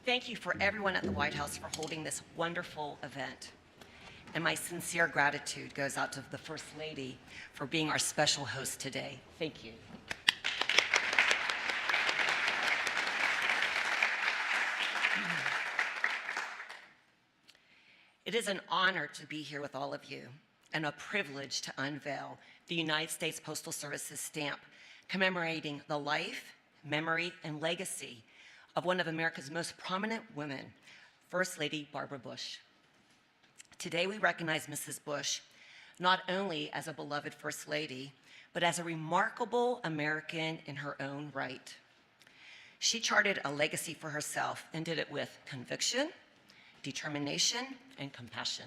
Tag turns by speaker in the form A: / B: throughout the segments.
A: thank you for everyone at the White House for holding this wonderful event. And my sincere gratitude goes out to the First Lady for being our special host today. Thank you. It is an honor to be here with all of you and a privilege to unveil the United States Postal Service's stamp commemorating the life, memory, and legacy of one of America's most prominent women, First Lady Barbara Bush. Today we recognize Mrs. Bush not only as a beloved First Lady, but as a remarkable American in her own right. She charted a legacy for herself and did it with conviction, determination, and compassion.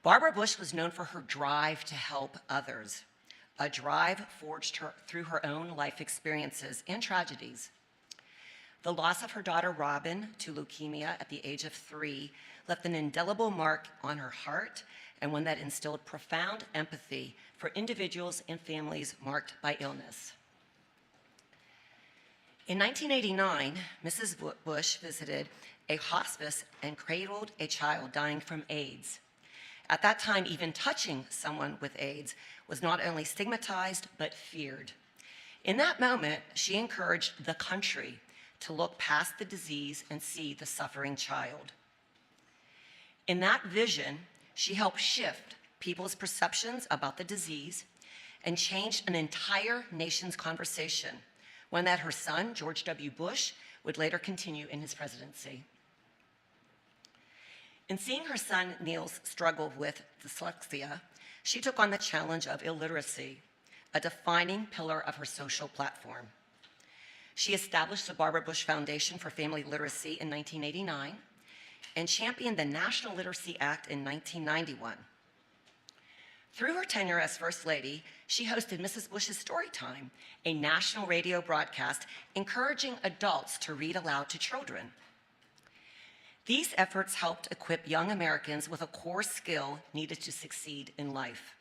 A: Barbara Bush was known for her drive to help others, a drive forged her through her own life experiences and tragedies. The loss of her daughter Robin to leukemia at the age of 3 left an indelible mark on her heart and one that instilled profound empathy for individuals and families marked by illness. In 1989, Mrs. Bush visited a hospice and cradled a child dying from AIDS. At that time, even touching someone with AIDS was not only stigmatized, but feared. In that moment, she encouraged the country to look past the disease and see the suffering child. In that vision, she helped shift people's perceptions about the disease and changed an entire nation's conversation, one that her son, George W. Bush, would later continue in his presidency. In seeing her son Neil's struggle with dyslexia, she took on the challenge of illiteracy, a defining pillar of her social platform. She established the Barbara Bush Foundation for Family Literacy in 1989 and championed the National Literacy Act in 1991. Through her tenure as First Lady, she hosted Mrs. Bush's Storytime, a national radio broadcast encouraging adults to read aloud to children. These efforts helped equip young Americans with a core skill needed to succeed in life.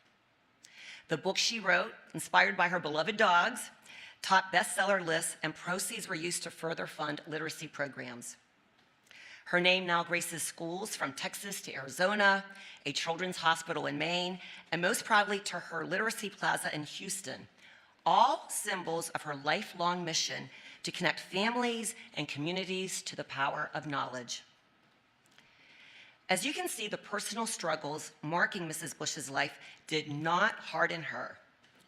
A: The books she wrote, inspired by her beloved dogs, topped bestseller lists, and proceeds were used to further fund literacy programs. Her name now graces schools from Texas to Arizona, a children's hospital in Maine, and most proudly to her Literacy Plaza in Houston, all symbols of her lifelong mission to connect families and communities to the power of knowledge. As you can see, the personal struggles marking Mrs. Bush's life did not harden her.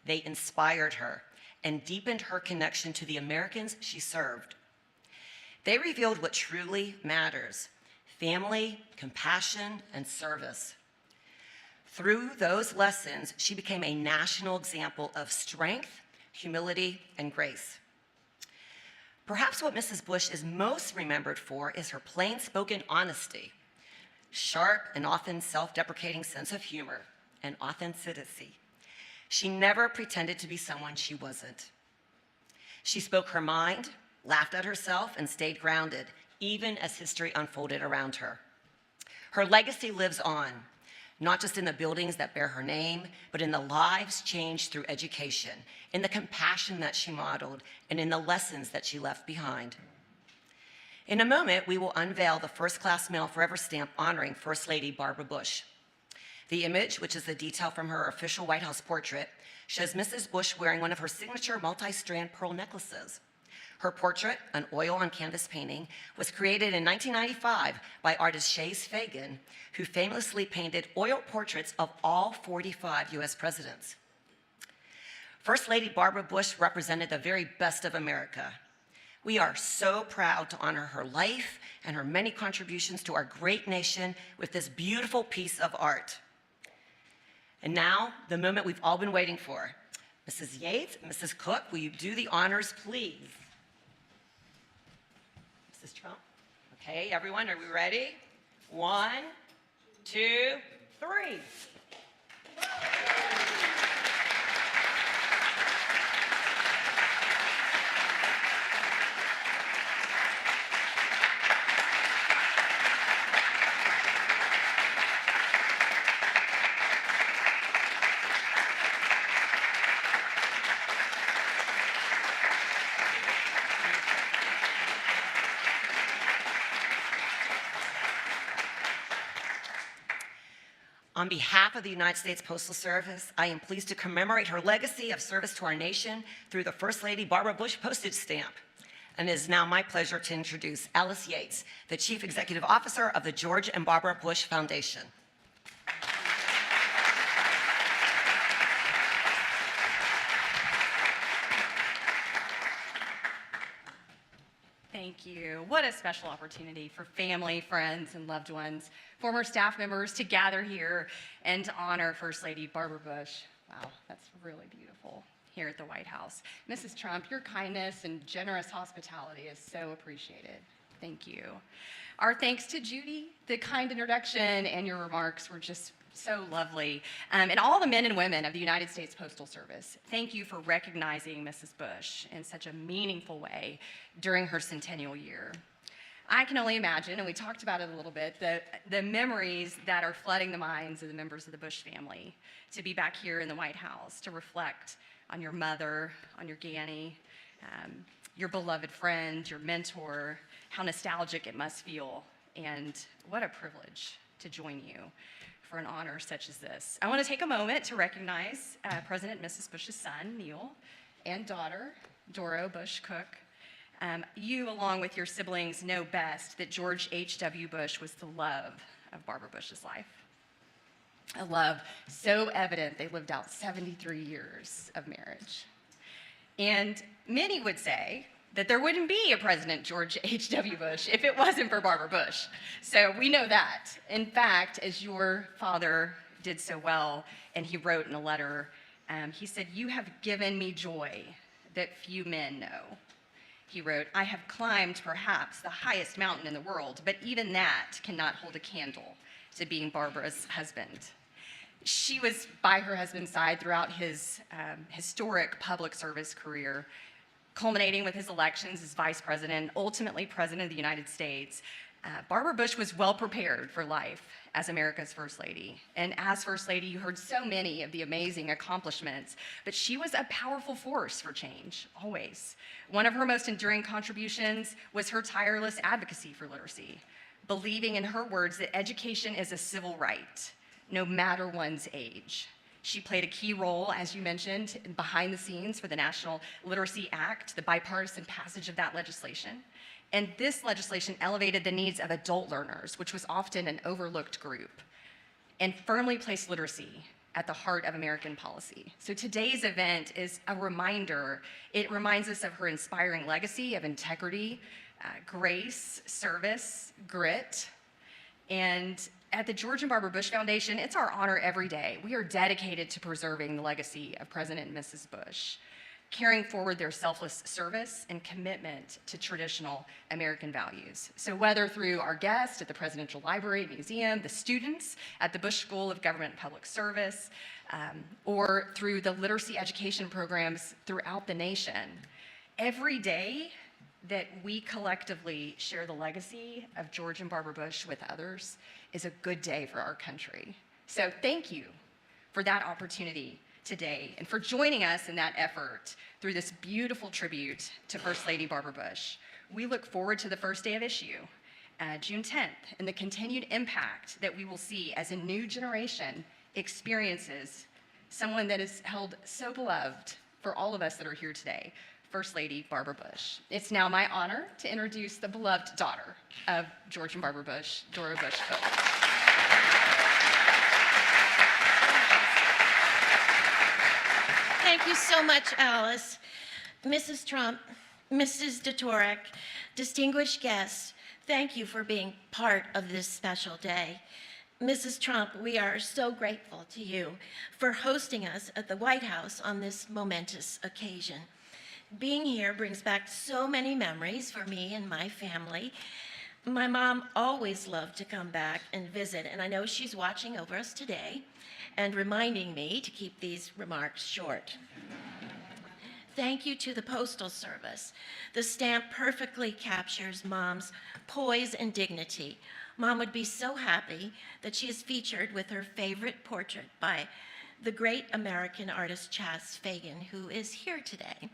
A: They inspired her and deepened her connection to the Americans she served. They revealed what truly matters: family, compassion, and service. Through those lessons, she became a national example of strength, humility, and grace. Perhaps what Mrs. Bush is most remembered for is her plain-spoken honesty, sharp and often self-deprecating sense of humor, and authenticity. She never pretended to be someone she wasn't. She spoke her mind, laughed at herself, and stayed grounded, even as history unfolded around her. Her legacy lives on, not just in the buildings that bear her name, but in the lives changed through education, in the compassion that she modeled, and in the lessons that she left behind. In a moment, we will unveil the First Class Mail Forever stamp honoring First Lady Barbara Bush. The image, which is the detail from her official White House portrait, shows Mrs. Bush wearing one of her signature multi-strand pearl necklaces. Her portrait, an oil-on-canvas painting, was created in 1995 by artist Shays Fagan, who famously painted oil portraits of all 45 U.S. presidents. First Lady Barbara Bush represented the very best of America. We are so proud to honor her life and her many contributions to our great nation with this beautiful piece of art. And now, the moment we've all been waiting for. Mrs. Yates, Mrs. Cook, will you do the honors, please? Mrs. Trump? Okay, everyone, are we ready? 1, 2, 3. On behalf of the United States Postal Service, I am pleased to commemorate her legacy of service to our nation through the First Lady Barbara Bush postage stamp. And it is now my pleasure to introduce Alice Yates, the Chief Executive Officer of the George and Barbara Bush Foundation.
B: Thank you. What a special opportunity for family, friends, and loved ones, former staff members to gather here and to honor First Lady Barbara Bush. Wow, that's really beautiful here at the White House. Mrs. Trump, your kindness and generous hospitality is so appreciated. Thank you. Our thanks to Judy. The kind introduction and your remarks were just so lovely. And all the men and women of the United States Postal Service, thank you for recognizing Mrs. Bush in such a meaningful way during her centennial year. I can only imagine, and we talked about it a little bit, the memories that are flooding the minds of the members of the Bush family to be back here in the White House to reflect on your mother, on your Granny, your beloved friend, your mentor, how nostalgic it must feel, and what a privilege to join you for an honor such as this. I want to take a moment to recognize President and Mrs. Bush's son, Neil, and daughter, Doro Bush Koch. You, along with your siblings, know best that George H.W. Bush was the love of Barbara Bush's life. A love so evident they lived out 73 years of marriage. And many would say that there wouldn't be a President George H.W. Bush if it wasn't for Barbara Bush. So we know that. In fact, as your father did so well, and he wrote in a letter, he said, "You have given me joy that few men know." He wrote, "I have climbed perhaps the highest mountain in the world, but even that cannot hold a candle to being Barbara's husband." She was by her husband's side throughout his historic public service career, culminating with his elections as vice president, ultimately president of the United States. Barbara Bush was well prepared for life as America's First Lady. And as First Lady, you heard so many of the amazing accomplishments, but she was a powerful force for change, always. One of her most enduring contributions was her tireless advocacy for literacy, believing in her words that education is a civil right, no matter one's age. She played a key role, as you mentioned, behind the scenes for the National Literacy Act, the bipartisan passage of that legislation. And this legislation elevated the needs of adult learners, which was often an overlooked group, and firmly placed literacy at the heart of American policy. So today's event is a reminder. It reminds us of her inspiring legacy of integrity, grace, service, grit, and at the George and Barbara Bush Foundation, it's our honor every day. We are dedicated to preserving the legacy of President and Mrs. Bush, carrying forward their selfless service and commitment to traditional American values. So whether through our guests at the Presidential Library Museum, the students at the Bush School of Government and Public Service, or through the literacy education programs throughout the nation, every day that we collectively share the legacy of George and Barbara Bush with others is a good day for our country. So thank you for that opportunity today and for joining us in that effort through this beautiful tribute to First Lady Barbara Bush. We look forward to the first day of issue, June 10th, and the continued impact that we will see as a new generation experiences someone that is held so beloved for all of us that are here today, First Lady Barbara Bush. It's now my honor to introduce the beloved daughter of George and Barbara Bush, Doro Bush Koch.
C: Thank you so much, Alice. Mrs. Trump, Mrs. Dvorak, distinguished guests, thank you for being part of this special day. Mrs. Trump, we are so grateful to you for hosting us at the White House on this momentous occasion. Being here brings back so many memories for me and my family. My mom always loved to come back and visit, and I know she's watching over us today and reminding me to keep these remarks short. Thank you to the Postal Service. The stamp perfectly captures Mom's poise and dignity. Mom would be so happy that she is featured with her favorite portrait by the great American artist Chas Fagan, who is here today.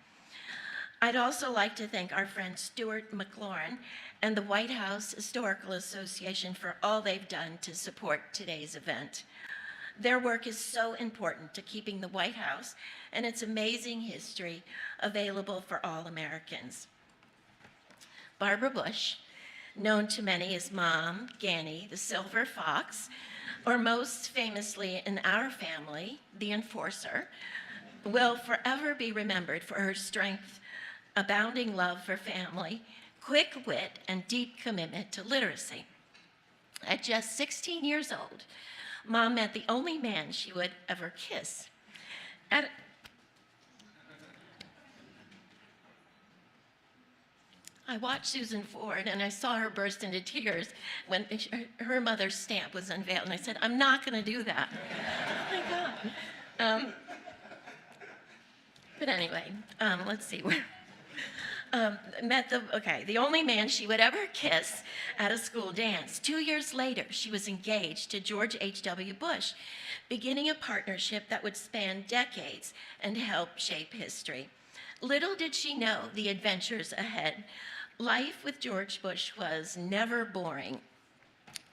C: I'd also like to thank our friend Stuart McLaurin and the White House Historical Association for all they've done to support today's event. Their work is so important to keeping the White House and its amazing history available for all Americans. Barbara Bush, known to many as Mom, Ganny, the Silver Fox, or most famously in our family, the Enforcer, will forever be remembered for her strength, abounding love for family, quick wit, and deep commitment to literacy. At just 16 years old, Mom met the only man she would ever kiss. I watched Susan Ford, and I saw her burst into tears when her mother's stamp was unveiled, and I said, I'm not going to do that. Oh my God. But anyway, let's see. The only man she would ever kiss at a school dance. 2 years later, she was engaged to George H.W. Bush, beginning a partnership that would span decades and help shape history. Little did she know the adventures ahead. Life with George Bush was never boring.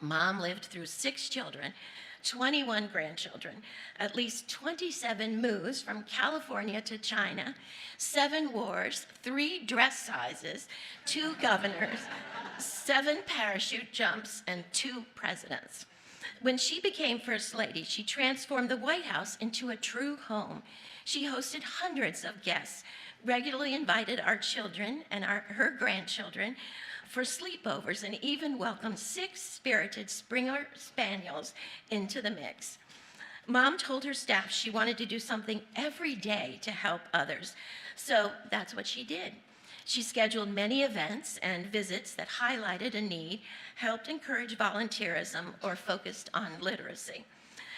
C: Mom lived through 6 children, 21 grandchildren, at least 27 moves from California to China, 7 wars, 3 dress sizes, 2 governors, 7 parachute jumps, and 2 presidents. When she became First Lady, she transformed the White House into a true home. She hosted hundreds of guests, regularly invited our children and her grandchildren for sleepovers, and even welcomed 6 spirited Springer Spaniels into the mix. Mom told her staff she wanted to do something every day to help others, so that's what she did. She scheduled many events and visits that highlighted a need, helped encourage volunteerism, or focused on literacy.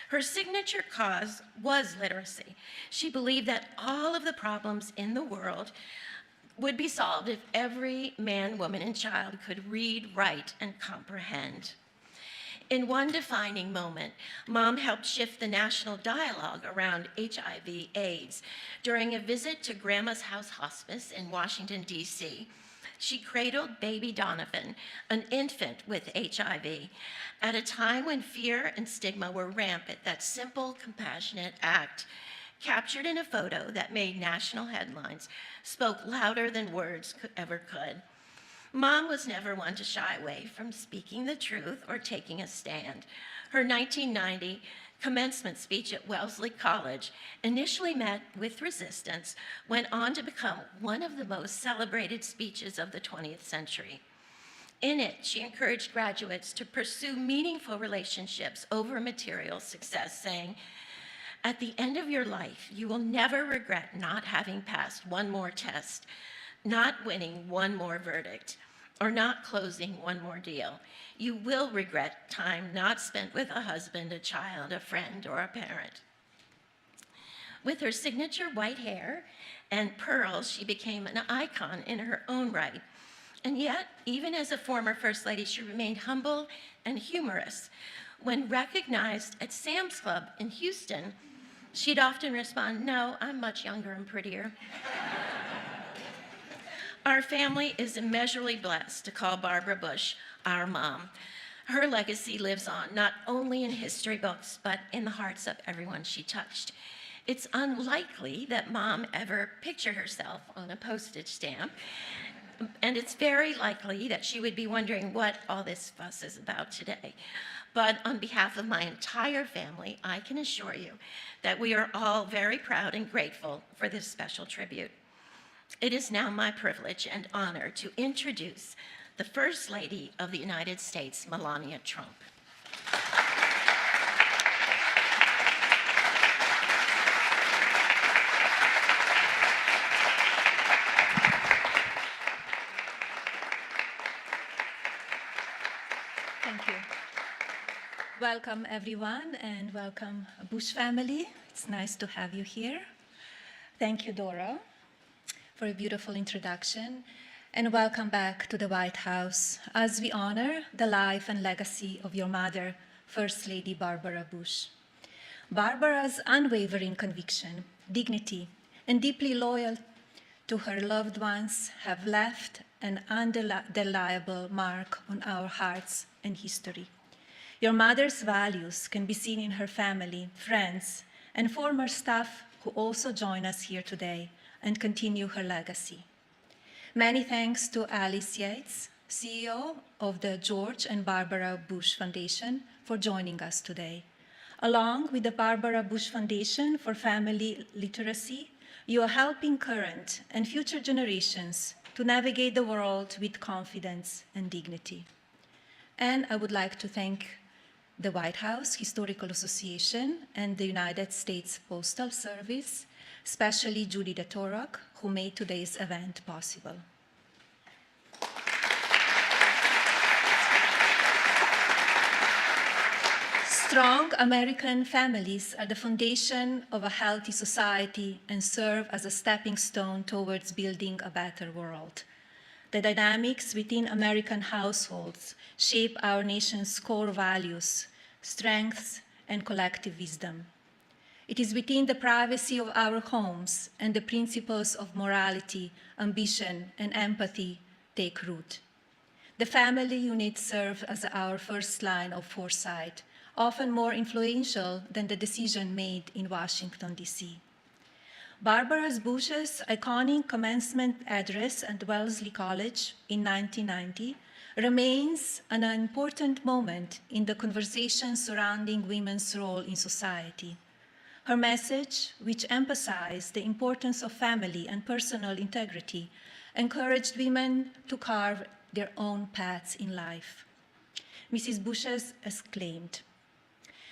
C: Her signature cause was literacy. She believed that all of the problems in the world would be solved if every man, woman, and child could read, write, and comprehend. In one defining moment, Mom helped shift the national dialogue around HIV/AIDS. During a visit to Grandma's House Hospice in Washington, D.C., she cradled baby Donovan, an infant with HIV. At a time when fear and stigma were rampant, that simple, compassionate act, captured in a photo that made national headlines, spoke louder than words ever could. Mom was never one to shy away from speaking the truth or taking a stand. Her 1990 commencement speech at Wellesley College initially met with resistance, went on to become one of the most celebrated speeches of the 20th century. In it, she encouraged graduates to pursue meaningful relationships over material success, saying, "At the end of your life, you will never regret not having passed one more test, not winning one more verdict, or not closing one more deal. You will regret time not spent with a husband, a child, a friend, or a parent." With her signature white hair and pearls, she became an icon in her own right. And yet, even as a former First Lady, she remained humble and humorous. When recognized at Sam's Club in Houston, she'd often respond, "No, I'm much younger and prettier." Our family is immeasurably blessed to call Barbara Bush our mom. Her legacy lives on, not only in history books, but in the hearts of everyone she touched. It's unlikely that Mom ever pictured herself on a postage stamp, and it's very likely that she would be wondering what all this fuss is about today. But on behalf of my entire family, I can assure you that we are all very proud and grateful for this special tribute. It is now my privilege and honor to introduce the First Lady of the United States, Melania Trump.
D: Thank you. Welcome, everyone, and welcome, Bush family. It's nice to have you here. Thank you, Doro, for a beautiful introduction, and welcome back to the White House as we honor the life and legacy of your mother, First Lady Barbara Bush. Barbara's unwavering conviction, dignity, and deeply loyal to her loved ones have left an undeniable mark on our hearts and history. Your mother's values can be seen in her family, friends, and former staff who also join us here today and continue her legacy. Many thanks to Alice Yates, CEO of the George and Barbara Bush Foundation, for joining us today. Along with the Barbara Bush Foundation for Family Literacy, you are helping current and future generations to navigate the world with confidence and dignity. And I would like to thank the White House Historical Association and the United States Postal Service, especially Judy DeTorok, who made today's event possible. Strong American families are the foundation of a healthy society and serve as a stepping stone towards building a better world. The dynamics within American households shape our nation's core values, strengths, and collective wisdom. It is within the privacy of our homes and the principles of morality, ambition, and empathy take root. The family unit serves as our first line of foresight, often more influential than the decision made in Washington, D.C. Barbara Bush's iconic commencement address at Wellesley College in 1990 remains an important moment in the conversation surrounding women's role in society. Her message, which emphasized the importance of family and personal integrity, encouraged women to carve their own paths in life. Mrs. Bush exclaimed,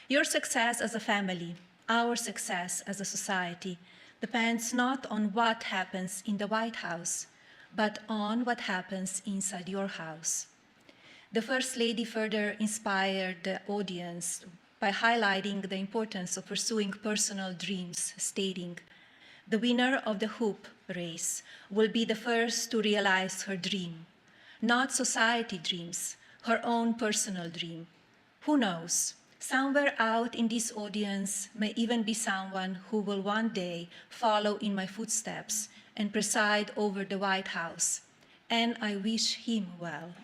D: "Your success as a family, our success as a society, depends not on what happens in the White House, but on what happens inside your house." The First Lady further inspired the audience by highlighting the importance of pursuing personal dreams, stating, "The winner of the hoop race will be the first to realize her dream, not society dreams, her own personal dream. Who knows? Somewhere out in this audience may even be someone who will one day follow in my footsteps and preside over the White House, and I wish him well."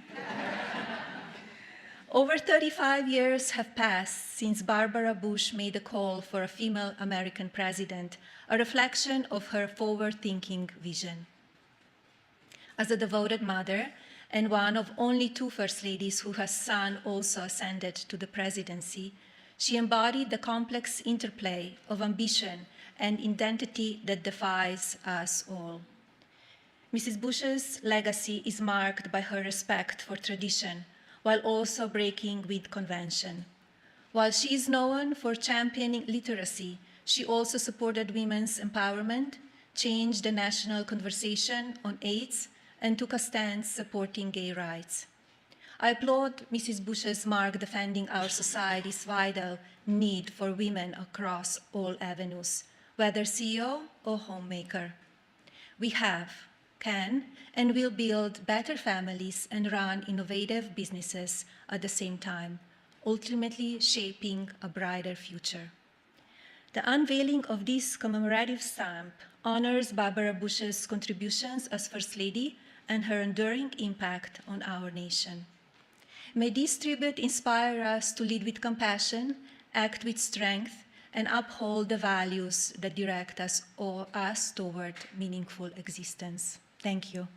D: Over 35 years have passed since Barbara Bush made a call for a female American president, a reflection of her forward-thinking vision. As a devoted mother and one of only 2 First Ladies who her son also ascended to the presidency, she embodied the complex interplay of ambition and identity that defines us all. Mrs. Bush's legacy is marked by her respect for tradition, while also breaking with convention. While she is known for championing literacy, she also supported women's empowerment, changed the national conversation on AIDS, and took a stance supporting gay rights. I applaud Mrs. Bush's mark defending our society's vital need for women across all avenues, whether CEO or homemaker. We have, can, and will build better families and run innovative businesses at the same time, ultimately shaping a brighter future. The unveiling of this commemorative stamp honors Barbara Bush's contributions as First Lady and her enduring impact on our nation. May this tribute inspire us to lead with compassion, act with strength, and uphold the values that direct us toward meaningful existence. Thank you.